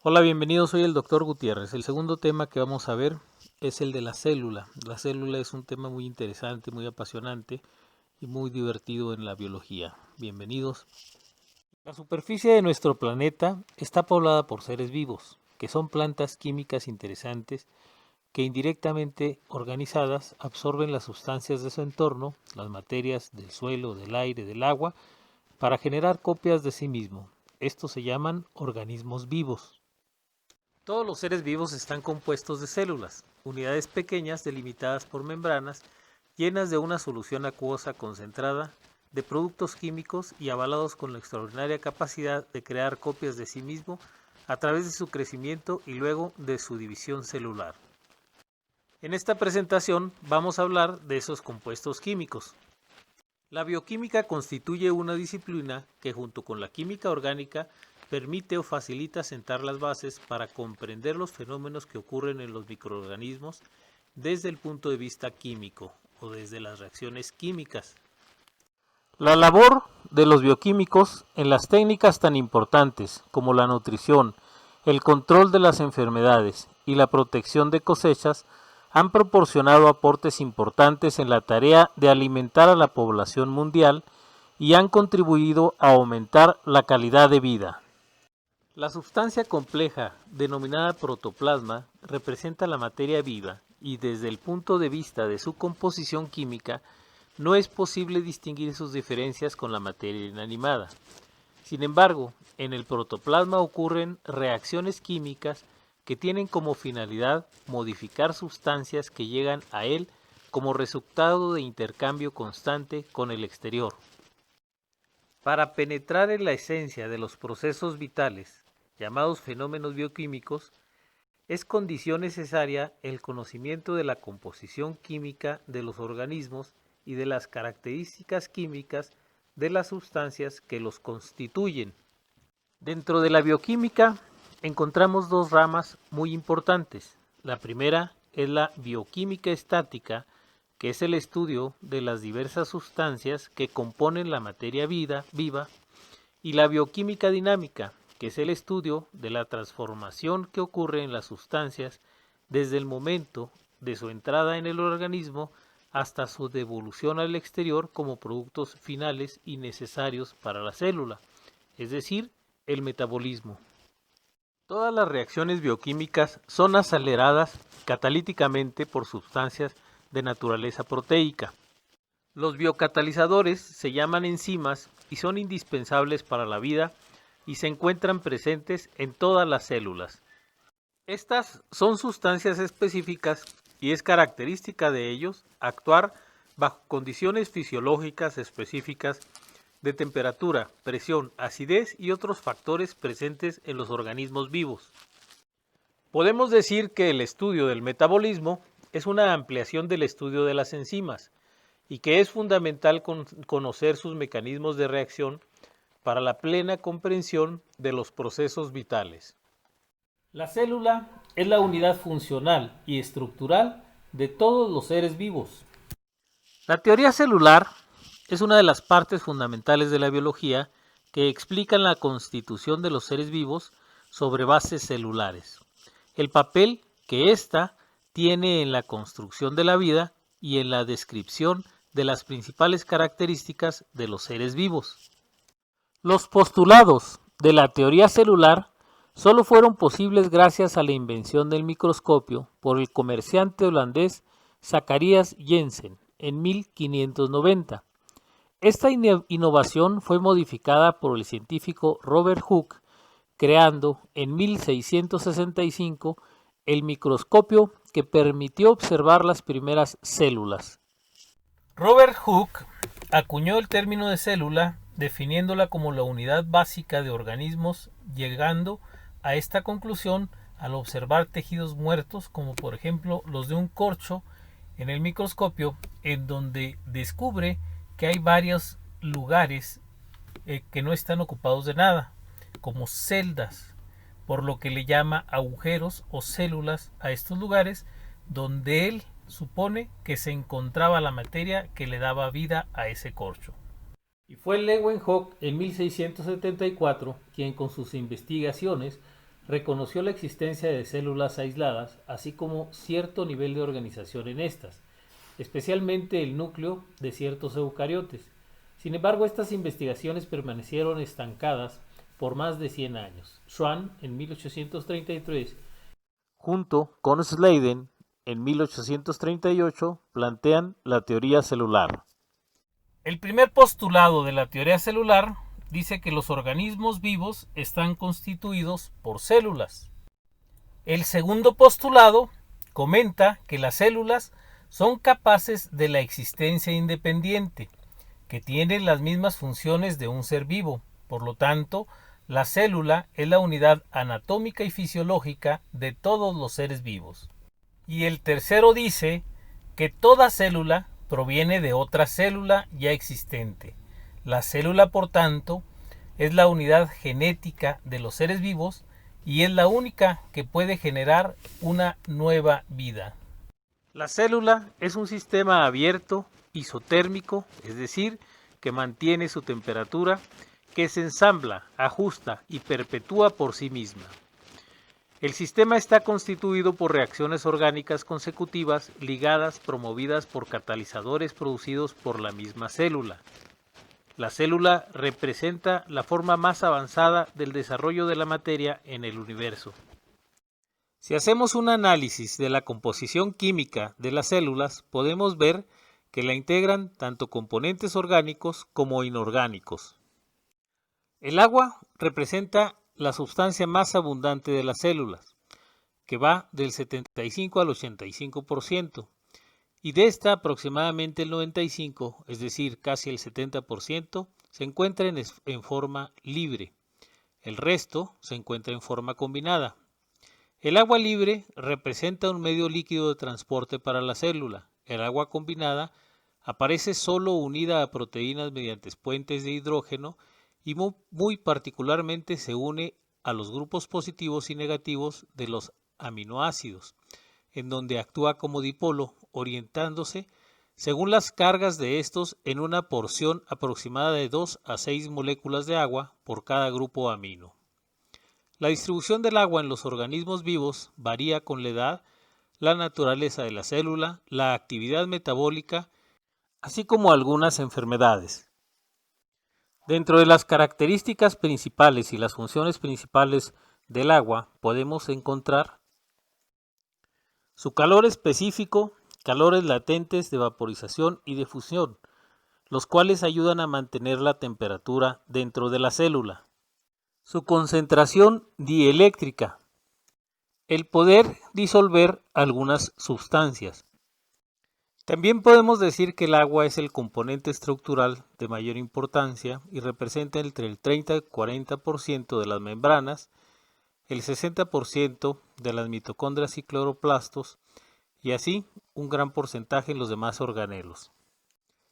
Hola, bienvenidos, soy el Dr. Gutiérrez. El segundo tema que vamos a ver es el de la célula. La célula es un tema muy interesante, muy apasionante y muy divertido en la biología. Bienvenidos. La superficie de nuestro planeta está poblada por seres vivos, que son plantas químicas interesantes que indirectamente organizadas absorben las sustancias de su entorno, las materias del suelo, del aire, del agua, para generar copias de sí mismo. Estos se llaman organismos vivos. Todos los seres vivos están compuestos de células, unidades pequeñas delimitadas por membranas, llenas de una solución acuosa concentrada, de productos químicos y avalados con la extraordinaria capacidad de crear copias de sí mismo a través de su crecimiento y luego de su división celular. En esta presentación vamos a hablar de esos compuestos químicos. La bioquímica constituye una disciplina que junto con la química orgánica permite o facilita sentar las bases para comprender los fenómenos que ocurren en los microorganismos desde el punto de vista químico o desde las reacciones químicas. La labor de los bioquímicos en las técnicas tan importantes como la nutrición, el control de las enfermedades y la protección de cosechas han proporcionado aportes importantes en la tarea de alimentar a la población mundial y han contribuido a aumentar la calidad de vida. La sustancia compleja, denominada protoplasma, representa la materia viva y desde el punto de vista de su composición química, no es posible distinguir sus diferencias con la materia inanimada. Sin embargo, en el protoplasma ocurren reacciones químicas que tienen como finalidad modificar sustancias que llegan a él como resultado de intercambio constante con el exterior. Para penetrar en la esencia de los procesos vitales, llamados fenómenos bioquímicos, es condición necesaria el conocimiento de la composición química de los organismos y de las características químicas de las sustancias que los constituyen. Dentro de la bioquímica encontramos dos ramas muy importantes. La primera es la bioquímica estática, que es el estudio de las diversas sustancias que componen la materia viva, y la bioquímica dinámica, que es el estudio de la transformación que ocurre en las sustancias desde el momento de su entrada en el organismo hasta su devolución al exterior como productos finales y necesarios para la célula, es decir, el metabolismo. Todas las reacciones bioquímicas son aceleradas catalíticamente por sustancias de naturaleza proteica. Los biocatalizadores se llaman enzimas y son indispensables para la vida y se encuentran presentes en todas las células. Estas son sustancias específicas y es característica de ellos actuar bajo condiciones fisiológicas específicas de temperatura, presión, acidez y otros factores presentes en los organismos vivos. Podemos decir que el estudio del metabolismo es una ampliación del estudio de las enzimas y que es fundamental conocer sus mecanismos de reacción para la plena comprensión de los procesos vitales. La célula es la unidad funcional y estructural de todos los seres vivos. La teoría celular es una de las partes fundamentales de la biología que explican la constitución de los seres vivos sobre bases celulares, el papel que ésta tiene en la construcción de la vida y en la descripción de las principales características de los seres vivos. Los postulados de la teoría celular solo fueron posibles gracias a la invención del microscopio por el comerciante holandés Zacharias Jensen en 1590. Esta innovación fue modificada por el científico Robert Hooke, creando en 1665 el microscopio que permitió observar las primeras células. Robert Hooke acuñó el término de célula definiéndola como la unidad básica de organismos, llegando a esta conclusión al observar tejidos muertos como por ejemplo los de un corcho en el microscopio, en donde descubre que hay varios lugares que no están ocupados de nada, como celdas, por lo que le llama agujeros o células a estos lugares donde él supone que se encontraba la materia que le daba vida a ese corcho. Y fue Leeuwenhoek en 1674 quien con sus investigaciones reconoció la existencia de células aisladas, así como cierto nivel de organización en estas, especialmente el núcleo de ciertos eucariotes. Sin embargo, estas investigaciones permanecieron estancadas por más de 100 años. Schwann, en 1833, junto con Sladen, en 1838, plantean la teoría celular. El primer postulado de la teoría celular dice que los organismos vivos están constituidos por células. El segundo postulado comenta que las células son capaces de la existencia independiente, que tienen las mismas funciones de un ser vivo. Por lo tanto, la célula es la unidad anatómica y fisiológica de todos los seres vivos. Y el tercero dice que toda célula proviene de otra célula ya existente. La célula, por tanto, es la unidad genética de los seres vivos y es la única que puede generar una nueva vida. La célula es un sistema abierto, isotérmico, es decir, que mantiene su temperatura, que se ensambla, ajusta y perpetúa por sí misma. El sistema está constituido por reacciones orgánicas consecutivas ligadas, promovidas por catalizadores producidos por la misma célula. La célula representa la forma más avanzada del desarrollo de la materia en el universo. Si hacemos un análisis de la composición química de las células, podemos ver que la integran tanto componentes orgánicos como inorgánicos. El agua representa la sustancia más abundante de las células, que va del 75 al 85%, y de esta aproximadamente el 95%, es decir, casi el 70%, se encuentra en forma libre. El resto se encuentra en forma combinada. El agua libre representa un medio líquido de transporte para la célula. El agua combinada aparece solo unida a proteínas mediante puentes de hidrógeno y muy particularmente se une a los grupos positivos y negativos de los aminoácidos, en donde actúa como dipolo, orientándose según las cargas de estos en una porción aproximada de 2 a 6 moléculas de agua por cada grupo amino. La distribución del agua en los organismos vivos varía con la edad, la naturaleza de la célula, la actividad metabólica, así como algunas enfermedades. Dentro de las características principales y las funciones principales del agua podemos encontrar su calor específico, calores latentes de vaporización y de fusión, los cuales ayudan a mantener la temperatura dentro de la célula. Su concentración dieléctrica, el poder disolver algunas sustancias. También podemos decir que el agua es el componente estructural de mayor importancia y representa entre el 30 y 40% de las membranas, el 60% de las mitocondrias y cloroplastos y así un gran porcentaje en los demás organelos.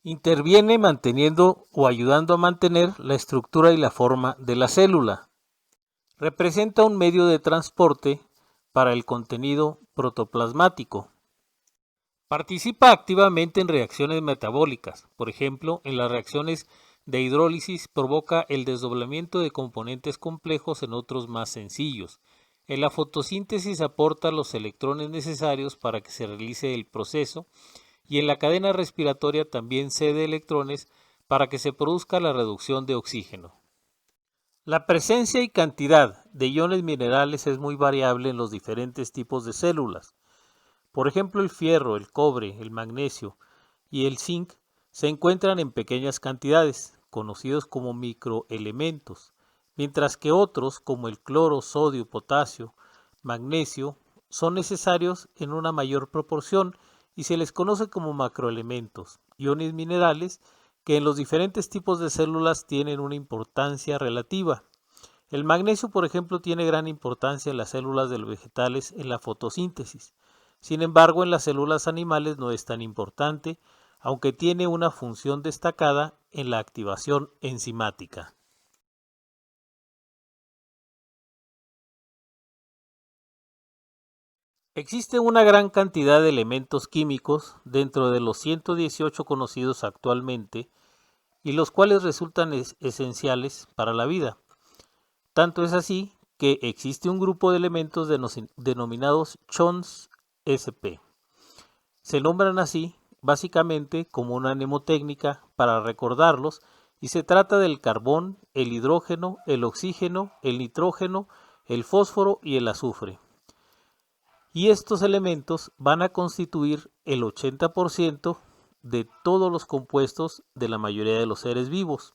Interviene manteniendo o ayudando a mantener la estructura y la forma de la célula. Representa un medio de transporte para el contenido protoplasmático. Participa activamente en reacciones metabólicas, por ejemplo, en las reacciones de hidrólisis provoca el desdoblamiento de componentes complejos en otros más sencillos. En la fotosíntesis aporta los electrones necesarios para que se realice el proceso y en la cadena respiratoria también cede electrones para que se produzca la reducción de oxígeno. La presencia y cantidad de iones minerales es muy variable en los diferentes tipos de células. Por ejemplo, el fierro, el cobre, el magnesio y el zinc se encuentran en pequeñas cantidades, conocidos como microelementos, mientras que otros, como el cloro, sodio, potasio, magnesio, son necesarios en una mayor proporción y se les conoce como macroelementos, iones minerales que en los diferentes tipos de células tienen una importancia relativa. El magnesio, por ejemplo, tiene gran importancia en las células de los vegetales en la fotosíntesis. Sin embargo, en las células animales no es tan importante, aunque tiene una función destacada en la activación enzimática. Existe una gran cantidad de elementos químicos dentro de los 118 conocidos actualmente y los cuales resultan esenciales para la vida. Tanto es así que existe un grupo de elementos denominados CHONS-SP. Se nombran así básicamente como una mnemotécnica para recordarlos, y se trata del carbón, el hidrógeno, el oxígeno, el nitrógeno, el fósforo y el azufre. Y estos elementos van a constituir el 80% de todos los compuestos de la mayoría de los seres vivos,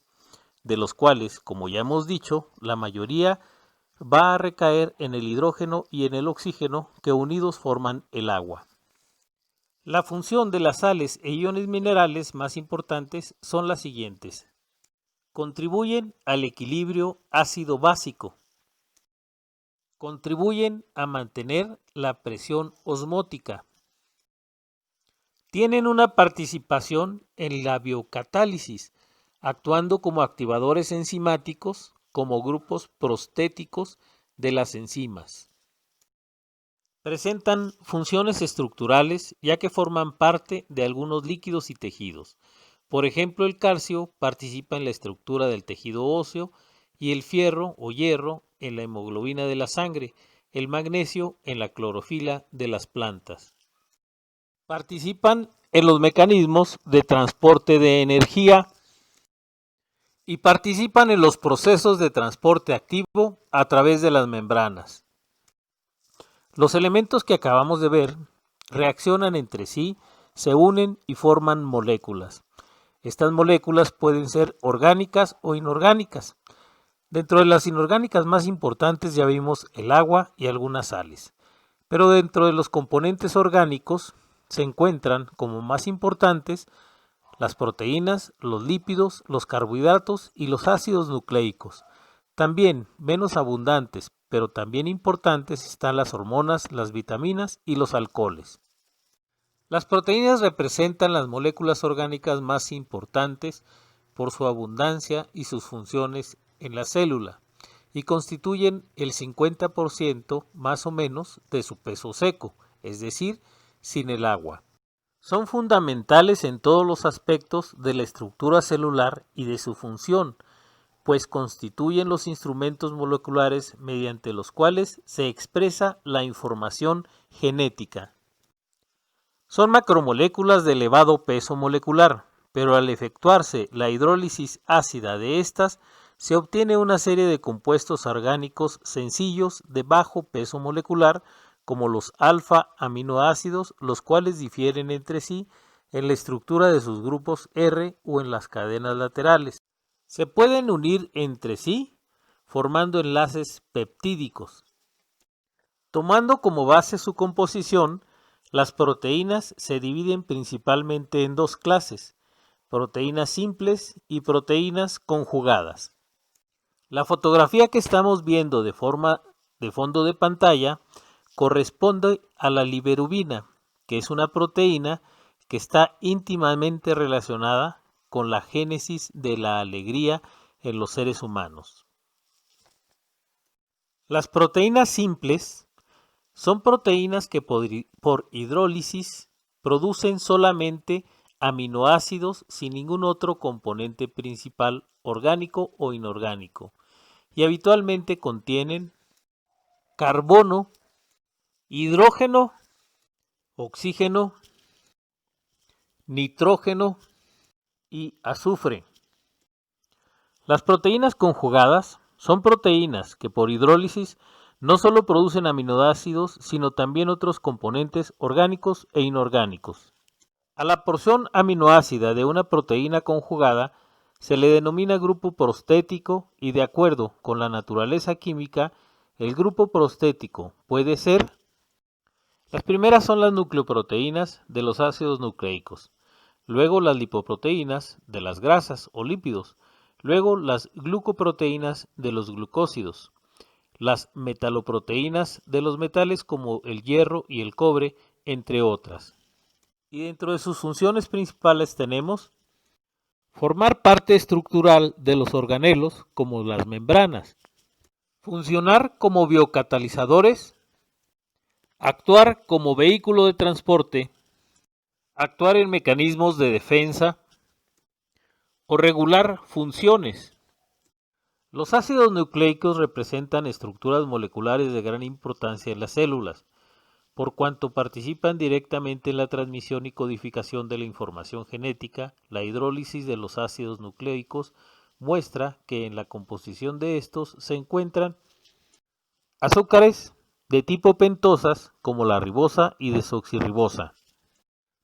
de los cuales, como ya hemos dicho, la mayoría va a recaer en el hidrógeno y en el oxígeno, que unidos forman el agua. La función de las sales e iones minerales más importantes son las siguientes. Contribuyen al equilibrio ácido-básico. Contribuyen a mantener la presión osmótica. Tienen una participación en la biocatálisis, actuando como activadores enzimáticos, como grupos prostéticos de las enzimas. Presentan funciones estructurales, ya que forman parte de algunos líquidos y tejidos. Por ejemplo, el calcio participa en la estructura del tejido óseo, y el fierro o hierro en la hemoglobina de la sangre, el magnesio en la clorofila de las plantas. Participan en los mecanismos de transporte de energía y participan en los procesos de transporte activo a través de las membranas. Los elementos que acabamos de ver reaccionan entre sí, se unen y forman moléculas. Estas moléculas pueden ser orgánicas o inorgánicas. Dentro de las inorgánicas más importantes ya vimos el agua y algunas sales. Pero dentro de los componentes orgánicos se encuentran como más importantes las proteínas, los lípidos, los carbohidratos y los ácidos nucleicos. También menos abundantes, pero también importantes, están las hormonas, las vitaminas y los alcoholes. Las proteínas representan las moléculas orgánicas más importantes por su abundancia y sus funciones en la célula, y constituyen el 50% más o menos de su peso seco, es decir, sin el agua. Son fundamentales en todos los aspectos de la estructura celular y de su función, pues constituyen los instrumentos moleculares mediante los cuales se expresa la información genética. Son macromoléculas de elevado peso molecular, pero al efectuarse la hidrólisis ácida de estas, se obtiene una serie de compuestos orgánicos sencillos de bajo peso molecular, como los alfa-aminoácidos, los cuales difieren entre sí en la estructura de sus grupos R o en las cadenas laterales. Se pueden unir entre sí formando enlaces peptídicos. Tomando como base su composición, las proteínas se dividen principalmente en dos clases: proteínas simples y proteínas conjugadas. La fotografía que estamos viendo de fondo de pantalla corresponde a la bilirrubina, que es una proteína que está íntimamente relacionada con la génesis de la alegría en los seres humanos. Las proteínas simples son proteínas que por hidrólisis producen solamente aminoácidos sin ningún otro componente principal orgánico o inorgánico, y habitualmente contienen carbono, hidrógeno, oxígeno, nitrógeno y azufre. Las proteínas conjugadas son proteínas que por hidrólisis no solo producen aminoácidos, sino también otros componentes orgánicos e inorgánicos. A la porción aminoácida de una proteína conjugada se le denomina grupo prostético, y de acuerdo con la naturaleza química, el grupo prostético puede ser: las primeras son las nucleoproteínas de los ácidos nucleicos, luego las lipoproteínas de las grasas o lípidos, luego las glucoproteínas de los glucósidos, las metaloproteínas de los metales como el hierro y el cobre, entre otras. Y dentro de sus funciones principales tenemos formar parte estructural de los organelos, como las membranas, funcionar como biocatalizadores, actuar como vehículo de transporte, actuar en mecanismos de defensa o regular funciones. Los ácidos nucleicos representan estructuras moleculares de gran importancia en las células, por cuanto participan directamente en la transmisión y codificación de la información genética. La hidrólisis de los ácidos nucleicos muestra que en la composición de estos se encuentran azúcares de tipo pentosas como la ribosa y desoxirribosa,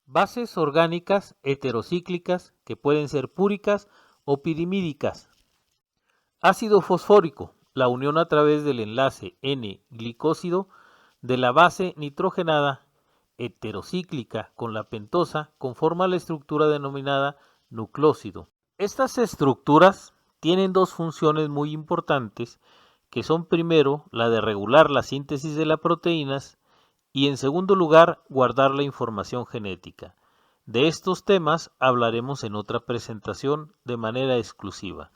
bases orgánicas heterocíclicas que pueden ser púricas o pirimídicas, ácido fosfórico, la unión a través del enlace N-glicósido de la base nitrogenada heterocíclica con la pentosa conforma la estructura denominada nucleósido. Estas estructuras tienen dos funciones muy importantes, que son primero la de regular la síntesis de las proteínas y en segundo lugar guardar la información genética. De estos temas hablaremos en otra presentación de manera exclusiva.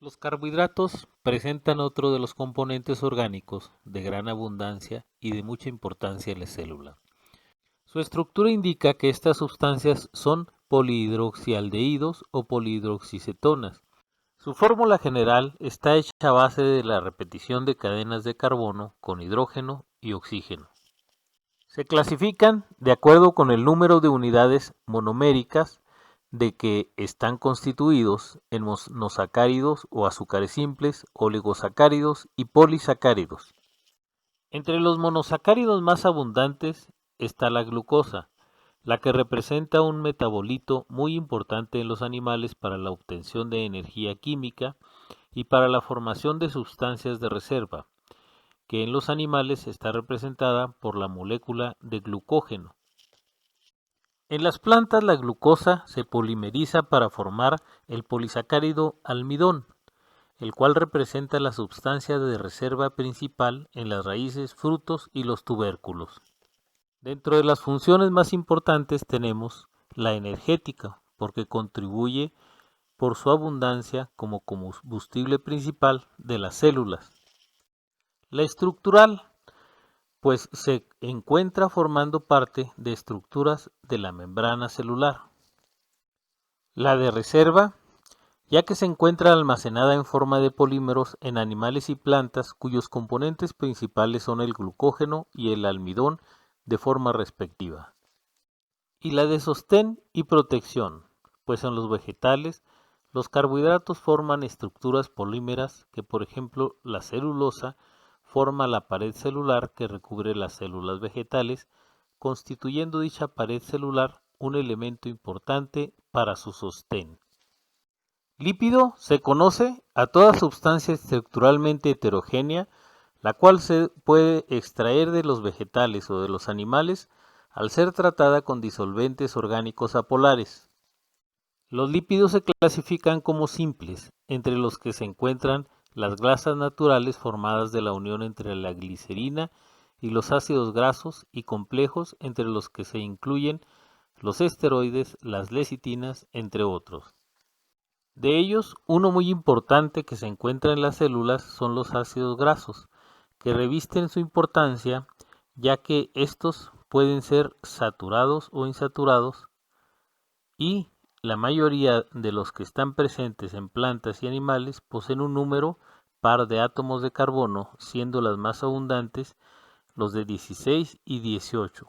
Los carbohidratos presentan otro de los componentes orgánicos de gran abundancia y de mucha importancia en la célula. Su estructura indica que estas sustancias son polihidroxialdehídos o polihidroxicetonas. Su fórmula general está hecha a base de la repetición de cadenas de carbono con hidrógeno y oxígeno. Se clasifican de acuerdo con el número de unidades monoméricas de que están constituidos en monosacáridos o azúcares simples, oligosacáridos y polisacáridos. Entre los monosacáridos más abundantes está la glucosa, la que representa un metabolito muy importante en los animales para la obtención de energía química y para la formación de sustancias de reserva, que en los animales está representada por la molécula de glucógeno. En las plantas la glucosa se polimeriza para formar el polisacárido almidón, el cual representa la sustancia de reserva principal en las raíces, frutos y los tubérculos. Dentro de las funciones más importantes tenemos la energética, porque contribuye por su abundancia como combustible principal de las células. La estructural, pues se encuentra formando parte de estructuras de la membrana celular. La de reserva, ya que se encuentra almacenada en forma de polímeros en animales y plantas cuyos componentes principales son el glucógeno y el almidón de forma respectiva. Y la de sostén y protección, pues en los vegetales los carbohidratos forman estructuras polímeras que, por ejemplo, la celulosa forma la pared celular que recubre las células vegetales, constituyendo dicha pared celular un elemento importante para su sostén. Lípido se conoce a toda sustancia estructuralmente heterogénea, la cual se puede extraer de los vegetales o de los animales al ser tratada con disolventes orgánicos apolares. Los lípidos se clasifican como simples, entre los que se encuentran las grasas naturales formadas de la unión entre la glicerina y los ácidos grasos, y complejos, entre los que se incluyen los esteroides, las lecitinas, entre otros. De ellos, uno muy importante que se encuentra en las células son los ácidos grasos, que revisten su importancia ya que estos pueden ser saturados o insaturados, y la mayoría de los que están presentes en plantas y animales poseen un número par de átomos de carbono, siendo las más abundantes los de 16 y 18.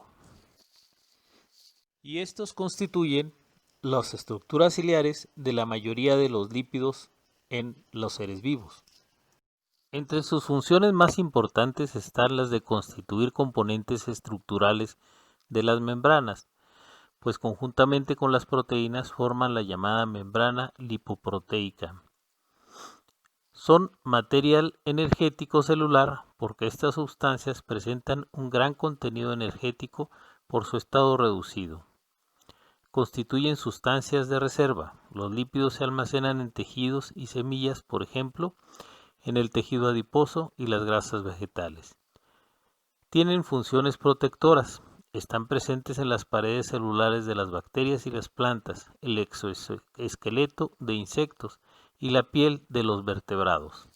Y estos constituyen las estructuras ciliares de la mayoría de los lípidos en los seres vivos. Entre sus funciones más importantes están las de constituir componentes estructurales de las membranas, pues conjuntamente con las proteínas forman la llamada membrana lipoproteica. Son material energético celular porque estas sustancias presentan un gran contenido energético por su estado reducido. Constituyen sustancias de reserva. Los lípidos se almacenan en tejidos y semillas, por ejemplo, en el tejido adiposo y las grasas vegetales. Tienen funciones protectoras. Están presentes en las paredes celulares de las bacterias y las plantas, el exoesqueleto de insectos y la piel de los vertebrados.